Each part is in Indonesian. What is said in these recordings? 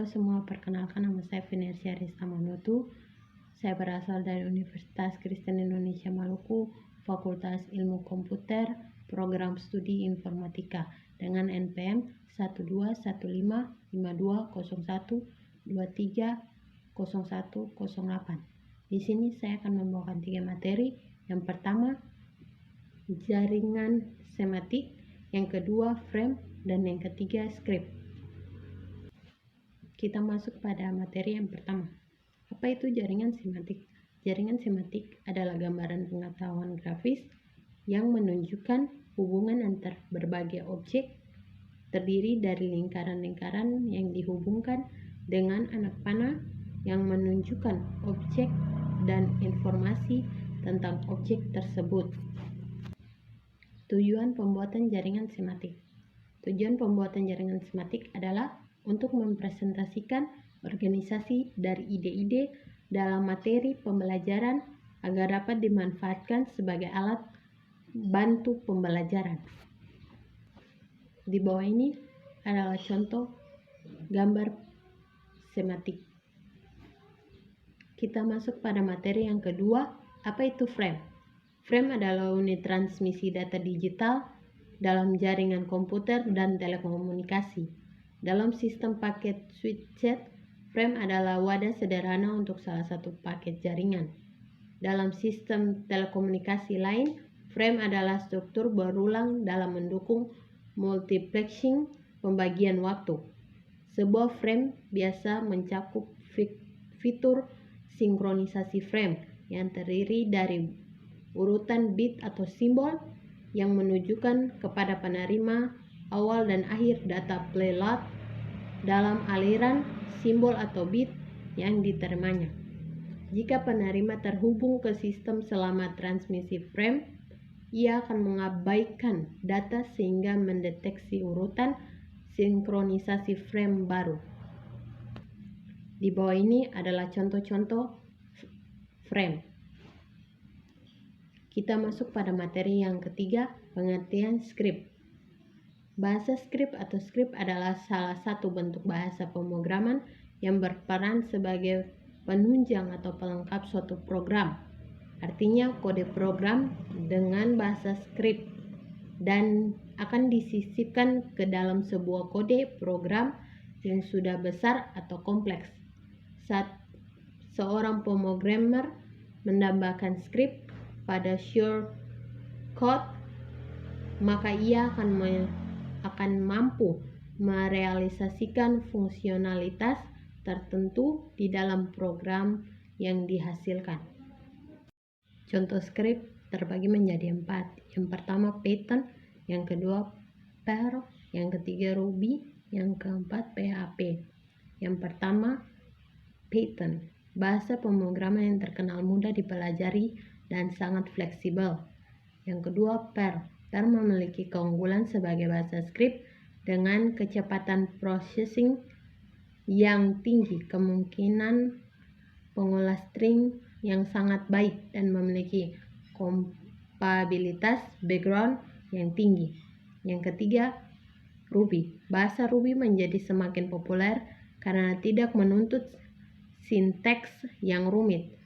Halo semua, perkenalkan nama saya Venersia Rista Manutu. Saya berasal dari Universitas Kristen Indonesia Maluku, Fakultas Ilmu Komputer, Program Studi Informatika dengan NPM 12155201230108. Di sini saya akan membawakan 3 materi. Yang pertama, jaringan sematik, yang kedua, frame, dan yang ketiga, script. Kita masuk pada materi yang pertama. Apa itu jaringan sematik? Jaringan sematik adalah gambaran pengetahuan grafis yang menunjukkan hubungan antar berbagai objek, terdiri dari lingkaran-lingkaran yang dihubungkan dengan anak panah yang menunjukkan objek dan informasi tentang objek tersebut. Tujuan pembuatan jaringan sematik. Tujuan pembuatan jaringan sematik adalah untuk mempresentasikan organisasi dari ide-ide dalam materi pembelajaran agar dapat dimanfaatkan sebagai alat bantu pembelajaran. Di bawah ini adalah contoh gambar sematik. Kita masuk pada materi yang kedua, apa itu frame? Frame adalah unit transmisi data digital dalam jaringan komputer dan telekomunikasi. Dalam sistem paket switched, frame adalah wadah sederhana untuk salah satu paket jaringan. Dalam sistem telekomunikasi lain, frame adalah struktur berulang dalam mendukung multiplexing pembagian waktu. Sebuah frame biasa mencakup fitur sinkronisasi frame yang terdiri dari urutan bit atau simbol yang menunjukkan kepada penerima awal dan akhir data payload dalam aliran simbol atau bit yang diterimanya. Jika penerima terhubung ke sistem selama transmisi frame, ia akan mengabaikan data sehingga mendeteksi urutan sinkronisasi frame baru. Di bawah ini adalah contoh-contoh frame. Kita masuk pada materi yang ketiga, pengertian script. Bahasa script atau script adalah salah satu bentuk bahasa pemrograman yang berperan sebagai penunjang atau pelengkap suatu program. Artinya kode program dengan bahasa script dan akan disisipkan ke dalam sebuah kode program yang sudah besar atau kompleks. Saat seorang pemrogramer menambahkan script pada shortcode, maka ia akan mampu merealisasikan fungsionalitas tertentu di dalam program yang dihasilkan. Contoh script terbagi menjadi 4. Yang pertama Python, yang kedua Perl, yang ketiga Ruby, yang keempat PHP. Yang pertama Python, bahasa pemrograman yang terkenal mudah dipelajari dan sangat fleksibel. Yang kedua Perl. Perl memiliki keunggulan sebagai bahasa script dengan kecepatan processing yang tinggi, kemungkinan pengolah string yang sangat baik, dan memiliki kompatibilitas background yang tinggi. Yang ketiga, Ruby. Bahasa Ruby menjadi semakin populer karena tidak menuntut sinteks yang rumit,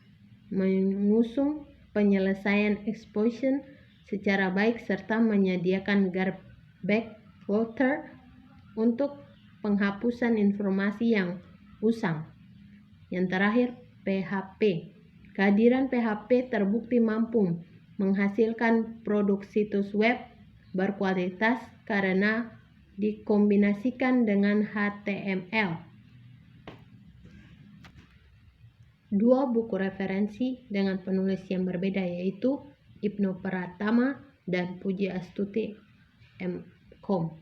mengusung penyelesaian expression secara baik, serta menyediakan garbage filter untuk penghapusan informasi yang usang. Yang terakhir, PHP. Kehadiran PHP terbukti mampu menghasilkan produk situs web berkualitas karena dikombinasikan dengan HTML. Dua buku referensi dengan penulis yang berbeda, yaitu Ibnu Pratama dan Puji Astuti M. Com.